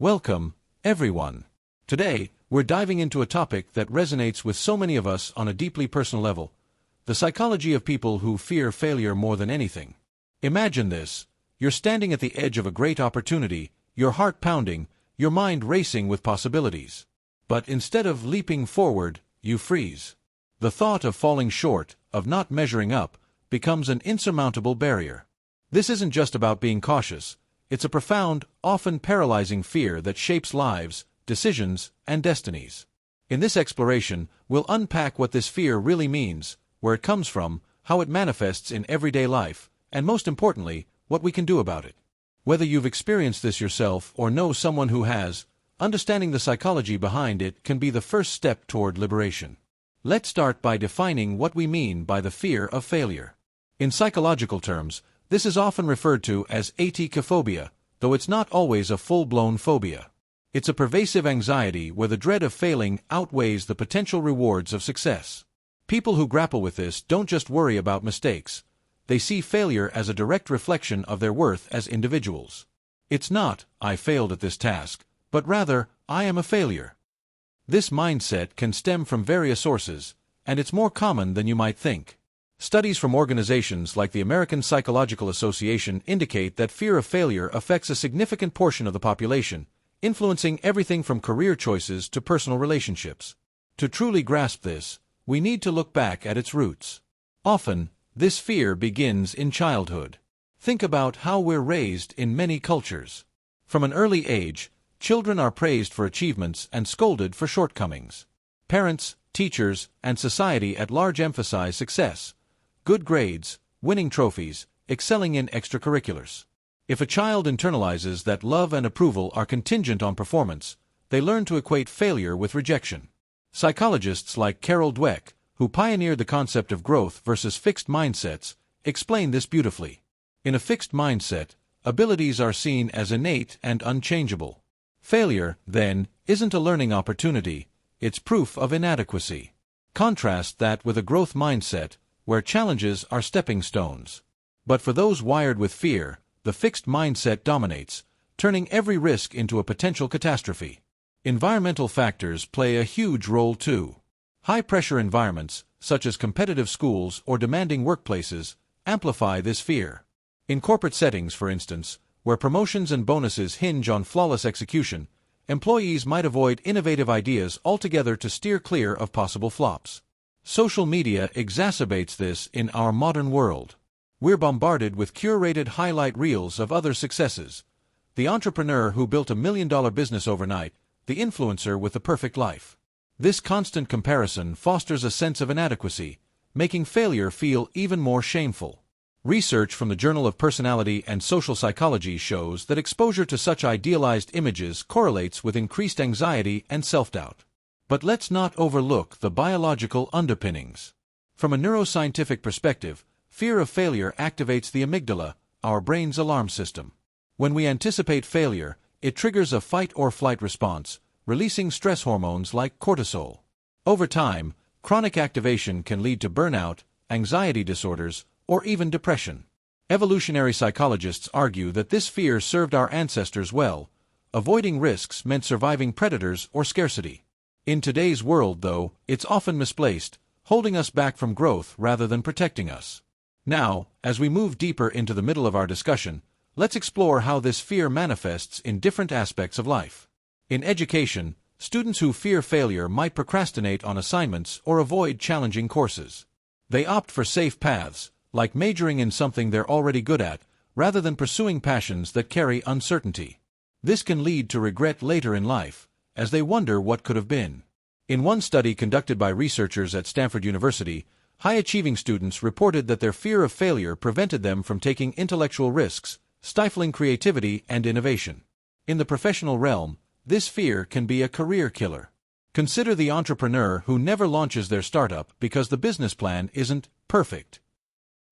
Welcome, everyone. Today, we're diving into a topic that resonates with so many of us on a deeply personal level: the psychology of people who fear failure more than anything. Imagine this: you're standing at the edge of a great opportunity, your heart pounding, your mind racing with possibilities. But instead of leaping forward, you freeze. The thought of falling short, of not measuring up, becomes an insurmountable barrier. This isn't just about being cautious. It's a profound, often paralyzing fear that shapes lives, decisions, and destinies. In this exploration, we'll unpack what this fear really means, where it comes from, how it manifests in everyday life, and most importantly, what we can do about it. Whether you've experienced this yourself or know someone who has, understanding the psychology behind it can be the first step toward liberation. Let's start by defining what we mean by the fear of failure. In psychological terms, this is often referred to as atychiphobia, though it's not always a full-blown phobia. It's a pervasive anxiety where the dread of failing outweighs the potential rewards of success. People who grapple with this don't just worry about mistakes. They see failure as a direct reflection of their worth as individuals. It's not, "I failed at this task," but rather, "I am a failure." This mindset can stem from various sources, and it's more common than you might think. Studies from organizations like the American Psychological Association indicate that fear of failure affects a significant portion of the population, influencing everything from career choices to personal relationships. To truly grasp this, we need to look back at its roots. Often, this fear begins in childhood. Think about how we're raised in many cultures. From an early age, children are praised for achievements and scolded for shortcomings. Parents, teachers, and society at large emphasize success: good grades, winning trophies, excelling in extracurriculars. If a child internalizes that love and approval are contingent on performance, they learn to equate failure with rejection. Psychologists like Carol Dweck, who pioneered the concept of growth versus fixed mindsets, explain this beautifully. In a fixed mindset, abilities are seen as innate and unchangeable. Failure, then, isn't a learning opportunity, it's proof of inadequacy. Contrast that with a growth mindset, where challenges are stepping stones. But for those wired with fear, the fixed mindset dominates, turning every risk into a potential catastrophe. Environmental factors play a huge role too. High-pressure environments, such as competitive schools or demanding workplaces, amplify this fear. In corporate settings, for instance, where promotions and bonuses hinge on flawless execution, employees might avoid innovative ideas altogether to steer clear of possible flops. Social media exacerbates this in our modern world. We're bombarded with curated highlight reels of other successes: the entrepreneur who built $1 million business overnight, the influencer with the perfect life. This constant comparison fosters a sense of inadequacy, making failure feel even more shameful. Research from the Journal of Personality and Social Psychology shows that exposure to such idealized images correlates with increased anxiety and self-doubt. But let's not overlook the biological underpinnings. From a neuroscientific perspective, fear of failure activates the amygdala, our brain's alarm system. When we anticipate failure, it triggers a fight-or-flight response, releasing stress hormones like cortisol. Over time, chronic activation can lead to burnout, anxiety disorders, or even depression. Evolutionary psychologists argue that this fear served our ancestors well. Avoiding risks meant surviving predators or scarcity. In today's world, though, it's often misplaced, holding us back from growth rather than protecting us. Now, as we move deeper into the middle of our discussion, let's explore how this fear manifests in different aspects of life. In education, students who fear failure might procrastinate on assignments or avoid challenging courses. They opt for safe paths, like majoring in something they're already good at, rather than pursuing passions that carry uncertainty. This can lead to regret later in life, as they wonder what could have been. In one study conducted by researchers at Stanford University, high-achieving students reported that their fear of failure prevented them from taking intellectual risks, stifling creativity and innovation. In the professional realm, this fear can be a career killer. Consider the entrepreneur who never launches their startup because the business plan isn't perfect.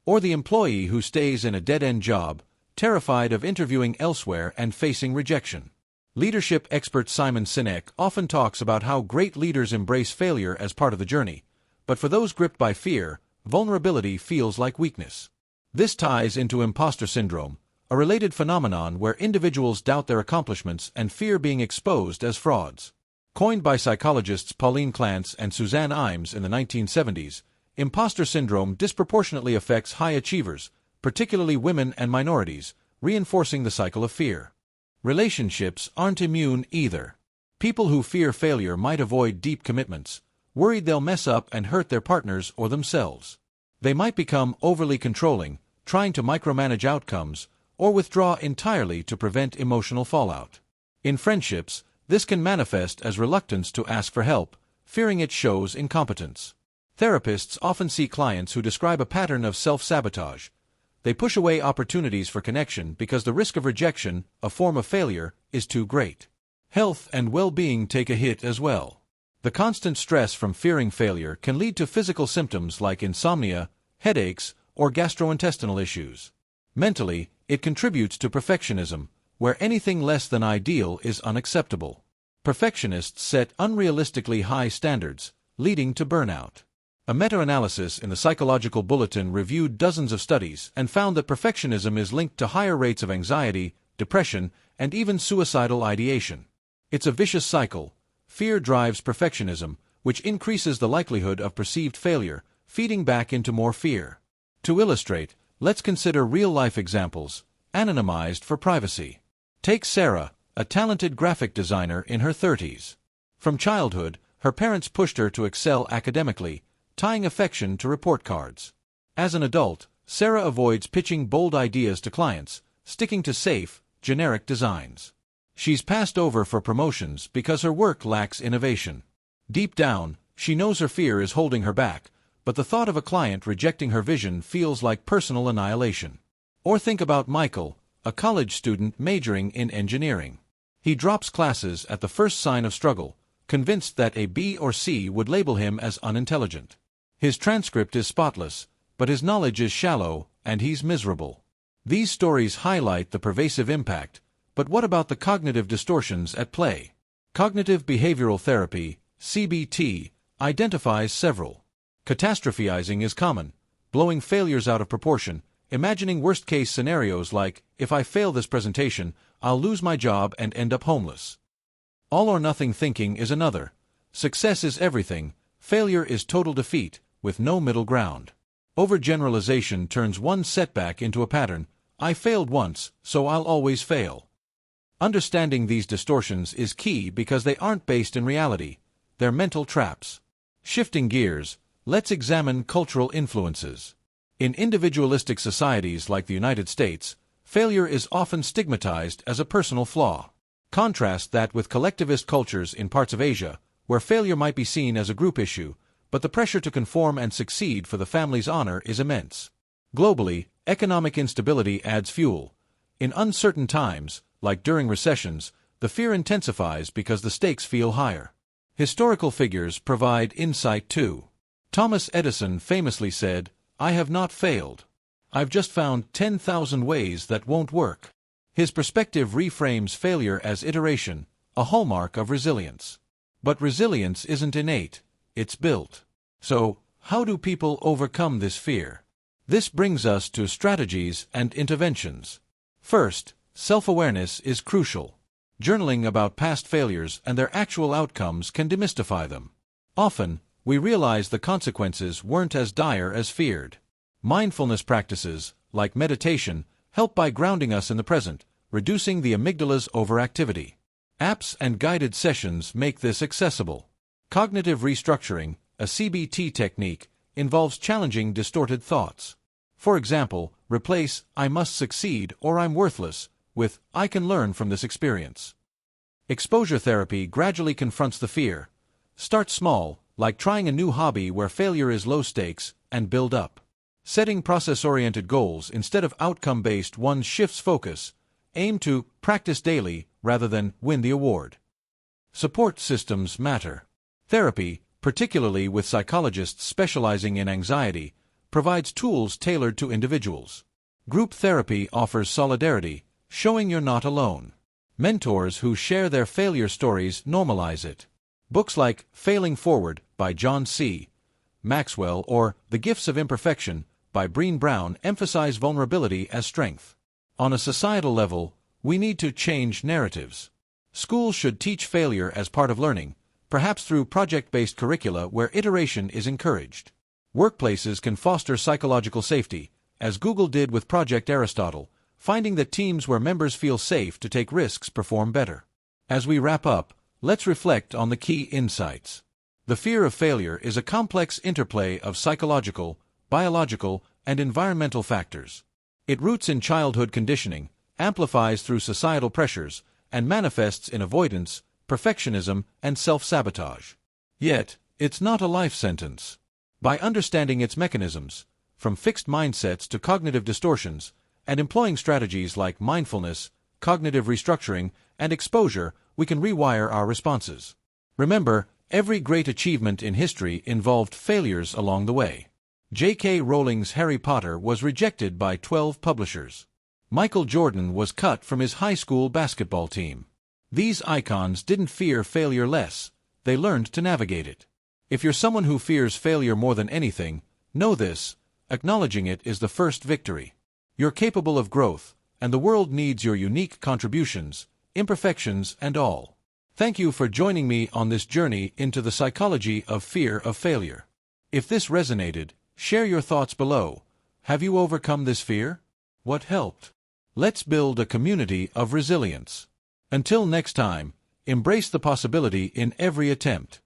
Or the employee who stays in a dead-end job, terrified of interviewing elsewhere and facing rejection. Leadership expert Simon Sinek often talks about how great leaders embrace failure as part of the journey, but for those gripped by fear, vulnerability feels like weakness. This ties into imposter syndrome, a related phenomenon where individuals doubt their accomplishments and fear being exposed as frauds. Coined by psychologists Pauline Clance and Suzanne Imes in the 1970s, imposter syndrome disproportionately affects high achievers, particularly women and minorities, reinforcing the cycle of fear. Relationships aren't immune either. People who fear failure might avoid deep commitments, worried they'll mess up and hurt their partners or themselves. They might become overly controlling, trying to micromanage outcomes, or withdraw entirely to prevent emotional fallout. In friendships, this can manifest as reluctance to ask for help, fearing it shows incompetence. Therapists often see clients who describe a pattern of self-sabotage. They push away opportunities for connection because the risk of rejection, a form of failure, is too great. Health and well-being take a hit as well. The constant stress from fearing failure can lead to physical symptoms like insomnia, headaches, or gastrointestinal issues. Mentally, it contributes to perfectionism, where anything less than ideal is unacceptable. Perfectionists set unrealistically high standards, leading to burnout. A meta-analysis in the Psychological Bulletin reviewed dozens of studies and found that perfectionism is linked to higher rates of anxiety, depression, and even suicidal ideation. It's a vicious cycle. Fear drives perfectionism, which increases the likelihood of perceived failure, feeding back into more fear. To illustrate, let's consider real-life examples, anonymized for privacy. Take Sarah, a talented graphic designer in her 30s. From childhood, her parents pushed her to excel academically, tying affection to report cards. As an adult, Sarah avoids pitching bold ideas to clients, sticking to safe, generic designs. She's passed over for promotions because her work lacks innovation. Deep down, she knows her fear is holding her back, but the thought of a client rejecting her vision feels like personal annihilation. Or think about Michael, a college student majoring in engineering. He drops classes at the first sign of struggle, convinced that a B or C would label him as unintelligent. His transcript is spotless, but his knowledge is shallow, and he's miserable. These stories highlight the pervasive impact, but what about the cognitive distortions at play? Cognitive behavioral therapy, CBT, identifies several. Catastrophizing is common, blowing failures out of proportion, imagining worst-case scenarios like, if I fail this presentation, I'll lose my job and end up homeless. All-or-nothing thinking is another. Success is everything, failure is total defeat, with no middle ground. Overgeneralization turns one setback into a pattern. I failed once, so I'll always fail. Understanding these distortions is key because they aren't based in reality. They're mental traps. Shifting gears, let's examine cultural influences. In individualistic societies like the United States, failure is often stigmatized as a personal flaw. Contrast that with collectivist cultures in parts of Asia, where failure might be seen as a group issue, but the pressure to conform and succeed for the family's honor is immense. Globally, economic instability adds fuel. In uncertain times, like during recessions, the fear intensifies because the stakes feel higher. Historical figures provide insight too. Thomas Edison famously said, "I have not failed. I've just found 10,000 ways that won't work." His perspective reframes failure as iteration, a hallmark of resilience. But resilience isn't innate. It's built. So, how do people overcome this fear? This brings us to strategies and interventions. First, self-awareness is crucial. Journaling about past failures and their actual outcomes can demystify them. Often, we realize the consequences weren't as dire as feared. Mindfulness practices, like meditation, help by grounding us in the present, reducing the amygdala's overactivity. Apps and guided sessions make this accessible. Cognitive restructuring, a CBT technique, involves challenging distorted thoughts. For example, replace "I must succeed" or "I'm worthless" with "I can learn from this experience." Exposure therapy gradually confronts the fear. Start small, like trying a new hobby where failure is low stakes, and build up. Setting process-oriented goals instead of outcome-based ones shifts focus. Aim to practice daily rather than win the award. Support systems matter. Therapy, particularly with psychologists specializing in anxiety, provides tools tailored to individuals. Group therapy offers solidarity, showing you're not alone. Mentors who share their failure stories normalize it. Books like Failing Forward by John C. Maxwell or The Gifts of Imperfection by Brené Brown emphasize vulnerability as strength. On a societal level, we need to change narratives. Schools should teach failure as part of learning, perhaps through project-based curricula where iteration is encouraged. Workplaces can foster psychological safety, as Google did with Project Aristotle, finding that teams where members feel safe to take risks perform better. As we wrap up, let's reflect on the key insights. The fear of failure is a complex interplay of psychological, biological, and environmental factors. It roots in childhood conditioning, amplifies through societal pressures, and manifests in avoidance, perfectionism, and self-sabotage. Yet, it's not a life sentence. By understanding its mechanisms, from fixed mindsets to cognitive distortions, and employing strategies like mindfulness, cognitive restructuring, and exposure, we can rewire our responses. Remember, every great achievement in history involved failures along the way. J.K. Rowling's Harry Potter was rejected by 12 publishers. Michael Jordan was cut from his high school basketball team. These icons didn't fear failure less, they learned to navigate it. If you're someone who fears failure more than anything, know this: acknowledging it is the first victory. You're capable of growth, and the world needs your unique contributions, imperfections and all. Thank you for joining me on this journey into the psychology of fear of failure. If this resonated, share your thoughts below. Have you overcome this fear? What helped? Let's build a community of resilience. Until next time, embrace the possibility in every attempt.